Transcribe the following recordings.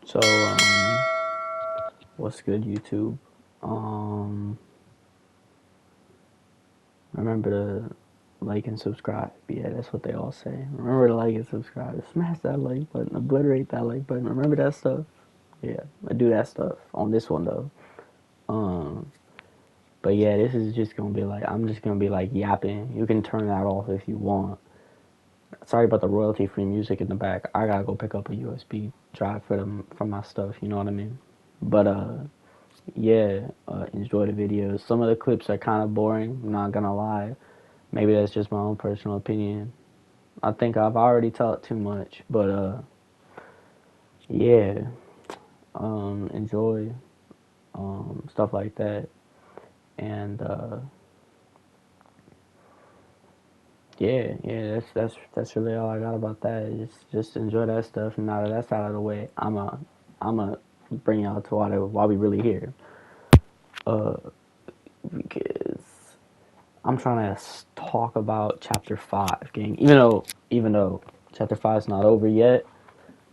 So, what's good, YouTube? Um, Remember to like and subscribe. Yeah, that's what they all say. Remember to like and subscribe. Smash that like button. Obliterate that like button. Remember that stuff. Yeah, I do that stuff on this one though. Um, but yeah, this is just gonna be like I'm just gonna be like yapping. You can turn that off if you want. Sorry about the royalty free music in the back. I gotta go pick up a USB drive for my stuff. You know what I mean? But yeah, enjoy the videos. Some of the clips are kind of boring. I'm not gonna lie. Maybe that's just my own personal opinion. I think I've already talked too much, but yeah, enjoy stuff like that, and yeah, that's really all I got about that. Just enjoy that stuff. And now that that's out of the way, I'm a bring y'all to why we really here. Because I'm trying to talk about chapter five, gang. Even though chapter five is not over yet,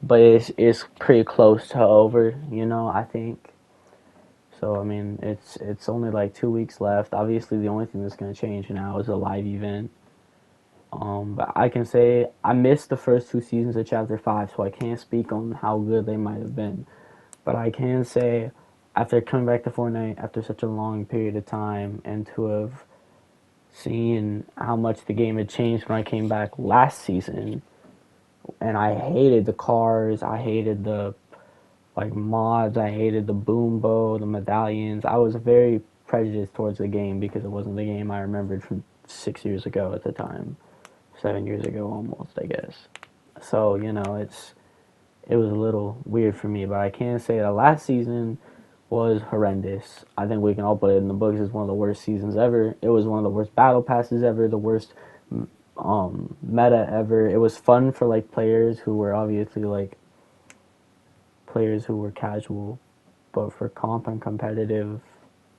but it's pretty close to over. I think. So I mean, it's only like 2 weeks left. Obviously, the only thing that's gonna change now is a live event. But I can say I missed the first two seasons of chapter five, so I can't speak on how good they might have been. But I can say, after coming back to Fortnite after such a long period of time, and to have seeing how much the game had changed when I came back last season, and I hated the cars, I hated the like mods, I hated the boom bow, the medallions. I was very prejudiced towards the game because it wasn't the game I remembered from 6 years ago at the time, 7 years ago almost, I guess. So it was a little weird for me, but I can say the last season was horrendous. I think we can all put it in the books as one of the worst seasons ever. It was one of the worst battle passes ever, the worst meta ever. It was fun for like players who were obviously like players who were casual, but for comp and competitive,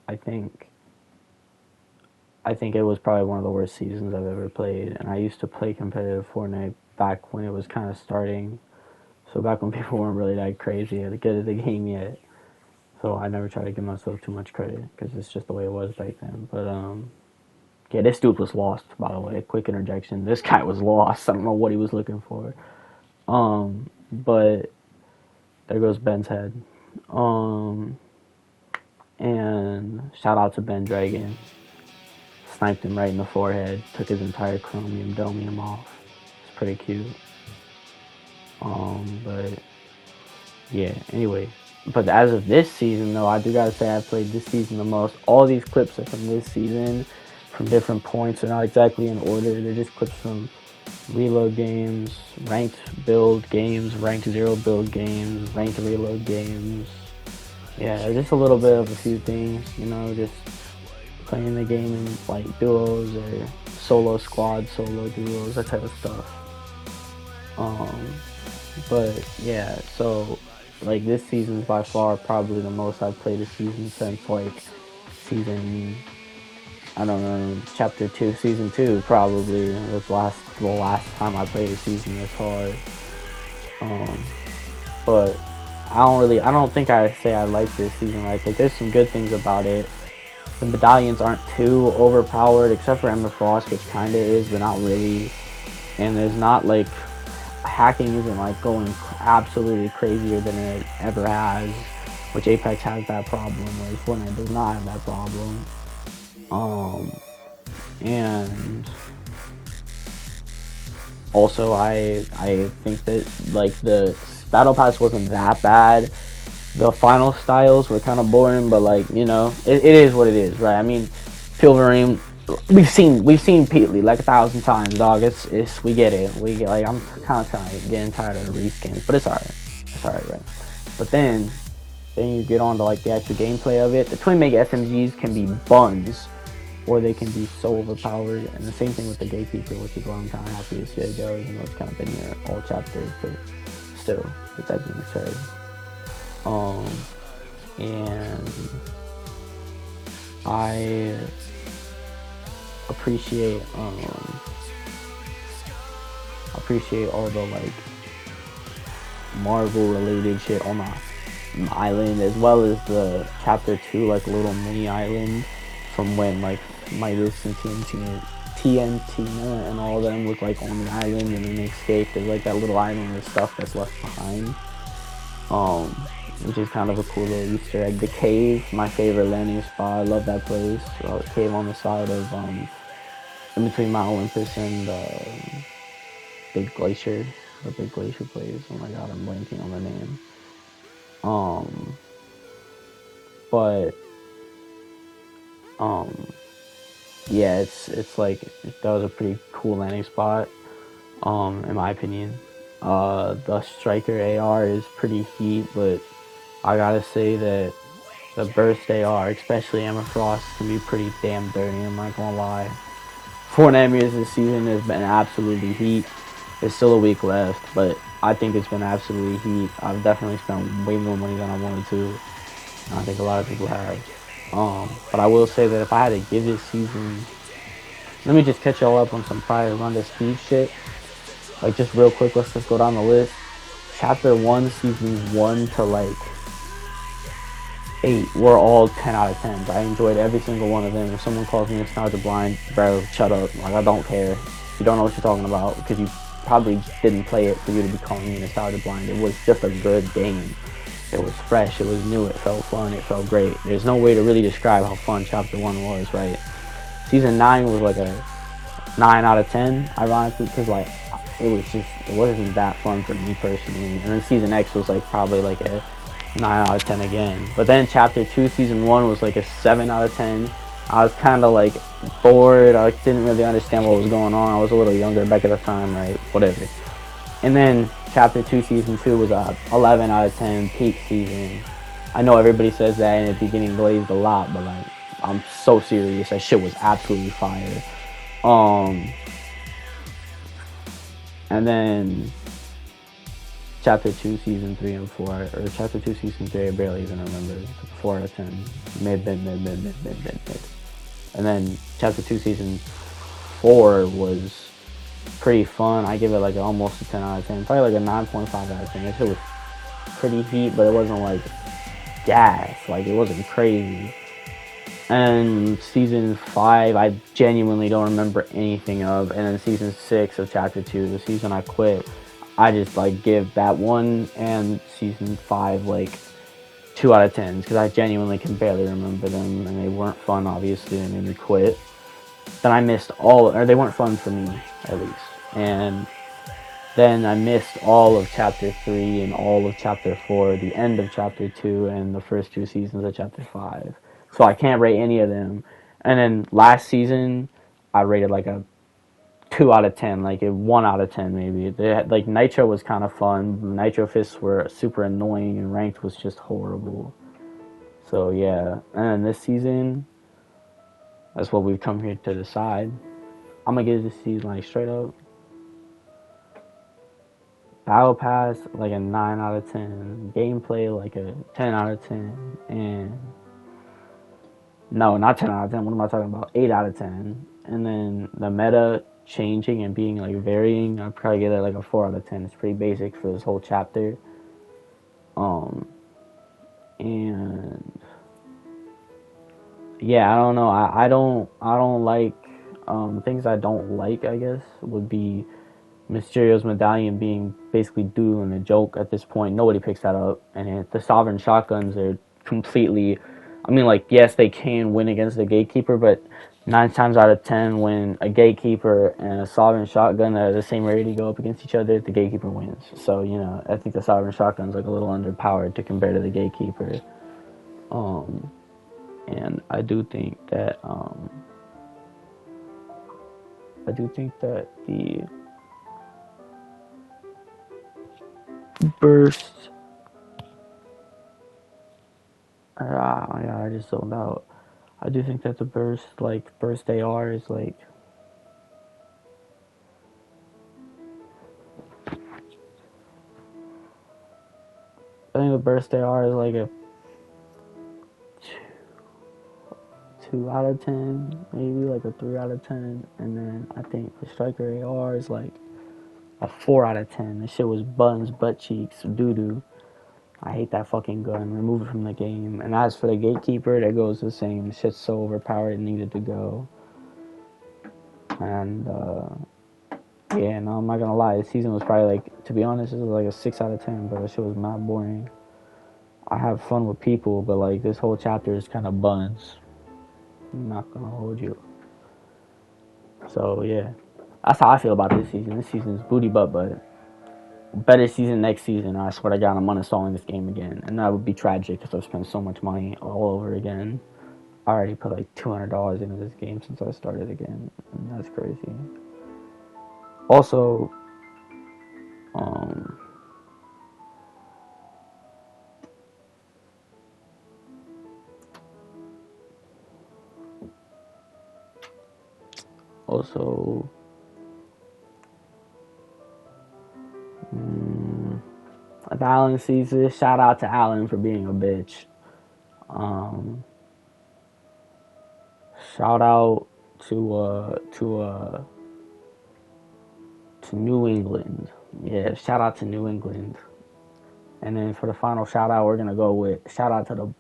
I think I think it was probably one of the worst seasons I've ever played. And I used to play competitive Fortnite back when it was kind of starting, so back when people weren't really that crazy to get at the game yet. So I never try to give myself too much credit because it's just the way it was back then. But yeah, this dude was lost. By the way, quick interjection. This guy was lost. I don't know what he was looking for. But there goes Ben's head. Um, and shout out to Ben Dragon. Sniped him right in the forehead. Took his entire chromium domium off. It's pretty cute. But yeah. Anyway, but as of this season, though, I do gotta say I played this season the most. All these clips are from this season, from different points. They're not exactly in order. They're just clips from reload games, ranked build games, ranked zero build games, ranked reload games. Yeah, just a little bit of a few things. Just playing the game in like duos or solo squad, solo duos, that type of stuff. Um, but yeah, so like this season is by far probably the most I've played a season since like season I don't know, chapter two, season two probably was the last time I played a season this hard. Um, but I don't think I say I like this season. Like there's some good things about it. The medallions aren't too overpowered, except for Emma Frost, which kinda is, but not really. And there's not like hacking isn't like going absolutely crazier than it ever has, which Apex has that problem, whereas Fortnite does not have that problem. Um, and also I think that like the battle pass wasn't that bad. The final styles were kind of boring, but like it is what it is, right? I mean, Pilverim, we've seen Peatly like 1,000 times, dog. It's we get it. We get like I'm kind of getting tired of the reskins, but it's alright. It's alright, right? But then you get on to like the actual gameplay of it. The twin mega SMGs can be buns, or they can be so overpowered. And the same thing with the gatekeeper, which is why I'm kind of happy to see it go, even though it's kind of been here all chapters, but still, with that being said. Um, and I appreciate all the like Marvel related shit on the island, as well as the chapter 2 like little mini island from when like Midas and TNT and all of them was like on the island and then they escaped. There's like that little island of stuff that's left behind, um, which is kind of a cool little Easter egg. The cave, my favorite landing spot. I love that place. The cave on the side of in between Mount Olympus and Big Glacier, the Big Glacier place. Oh my god, I'm blanking on the name. Um, but um, yeah, it's like that was a pretty cool landing spot. In my opinion, the Striker AR is pretty heat, but I gotta say that the Burst AR, especially Emma Frost, can be pretty damn dirty. I'm not gonna lie. Fortnite mirrors this season has been absolutely heat. There's still a week left, but I think it's been absolutely heat. I've definitely spent way more money than I wanted to. And I think a lot of people have. But I will say that if I had to give this season, let me just catch y'all up on some prior Run to Speed shit. Like just real quick, let's just go down the list. Chapter 1, seasons 1 to like 8 were all 10 out of 10s. I enjoyed every single one of them. If someone calls me nostalgia blind, bro, shut up. Like, I don't care. You don't know what you're talking about because you probably didn't play it for you to be calling me nostalgia blind. It was just a good game. It was fresh. It was new. It felt fun. It felt great. There's no way to really describe how fun Chapter 1 was, right? Season 9 was like a 9 out of 10, ironically, because like it wasn't that fun for me personally. And then Season X was like probably like a 9 out of 10 again. But then Chapter 2, Season 1 was like a 7 out of 10. I was kind of like bored. I didn't really understand what was going on. I was a little younger back at the time, right? Whatever. And then Chapter 2, Season 2 was a 11 out of 10 peak season. I know everybody says that in the beginning glazed a lot, but like, I'm so serious. That shit was absolutely fire. And then Chapter 2, Season 3 and 4, or Chapter 2, Season 3, I barely even remember. It's like 4 out of 10. Mid. And then Chapter 2, Season 4 was pretty fun. I give it like almost a 10 out of 10. Probably like a 9.5 out of 10. That shit was pretty heat, but it wasn't like gas. Like, it wasn't crazy. And Season 5, I genuinely don't remember anything of. And then Season 6 of Chapter 2, the season I quit, I just like give that one and Season 5 like 2 out of 10 because I genuinely can barely remember them and they weren't fun, obviously, and made me quit. Then I missed or they weren't fun for me, at least. And then I missed all of Chapter 3 and all of Chapter 4, the end of Chapter 2, and the first 2 seasons of Chapter 5. So I can't rate any of them. And then last season, I rated like a 2 out of 10, like a 1 out of 10 maybe. Like Nitro was kind of fun. Nitro fists were super annoying, and ranked was just horrible. So yeah, and then this season, that's what we've come here to decide. I'm gonna give this season like straight up Battle Pass like a 9 out of 10, gameplay like a 10 out of 10, and no, not 10 out of 10. What am I talking about? 8 out of 10. And then the meta changing and being like varying, I'd probably give it like a 4 out of 10. It's pretty basic for this whole chapter. And yeah, I don't know. I don't like things I don't like, I guess, would be Mysterio's medallion being basically doing a joke at this point. Nobody picks that up. And the Sovereign shotguns are completely, I mean, like, yes, they can win against the Gatekeeper, but 9 times out of 10, when a Gatekeeper and a Sovereign shotgun are the same rarity go up against each other, the Gatekeeper wins. So, you know, I think the Sovereign shotgun's like a little underpowered to compare to the Gatekeeper. And I do think that the burst. Yeah, I just zoned out. I do think that the burst AR is like. I think the burst AR is like a 2 out of 10, maybe like a 3 out of 10, and then I think the striker AR is like A 4 out of 10. This shit was buns, butt cheeks, doo doo. I hate that fucking gun. Remove it from the game. And as for the gatekeeper, that goes the same. This shit's so overpowered, it needed to go. And yeah, no, I'm not gonna lie. This season was probably like, to be honest, this was like a 6 out of 10. But that shit was not boring. I have fun with people, but like this whole chapter is kind of buns. I'm not gonna hold you. So yeah, that's how I feel about this season. This season's booty butt, but better season next season. I swear to God, I'm uninstalling this game again, and that would be tragic because I've spent so much money all over again. I already put like $200 into this game since I started again, and that's crazy. Also, um, also, if Alan sees this, shout out to Alan for being a bitch. Um, Shout out to New England. Yeah, shout out to New England. And then for the final shout out, we're gonna go with shout out to the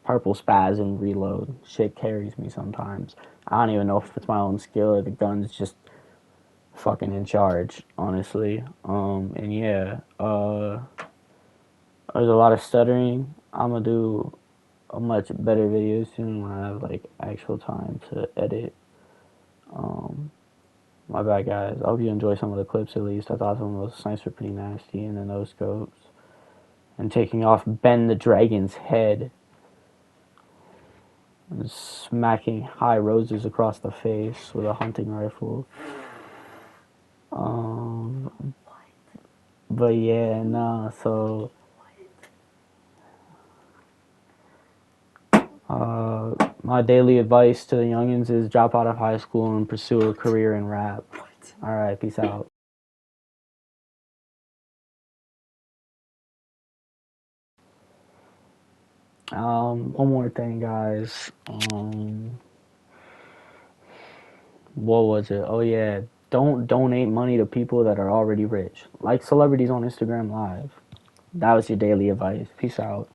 purple spasm reload. Shit carries me sometimes. I don't even know if it's my own skill or the gun's just fucking in charge, honestly. And yeah, there's a lot of stuttering. I'm gonna do a much better video soon when I have like actual time to edit. My bad, guys. I hope you enjoy some of the clips at least. I thought some of those snipes were pretty nasty, and then those scopes. And taking off Ben the Dragon's head. And smacking high roses across the face with a hunting rifle. But yeah, nah, so my daily advice to the youngins is drop out of high school and pursue a career in rap. Alright, peace out. One more thing, guys. What was it? Oh yeah, don't donate money to people that are already rich, like celebrities on Instagram Live. That was your daily advice. Peace out.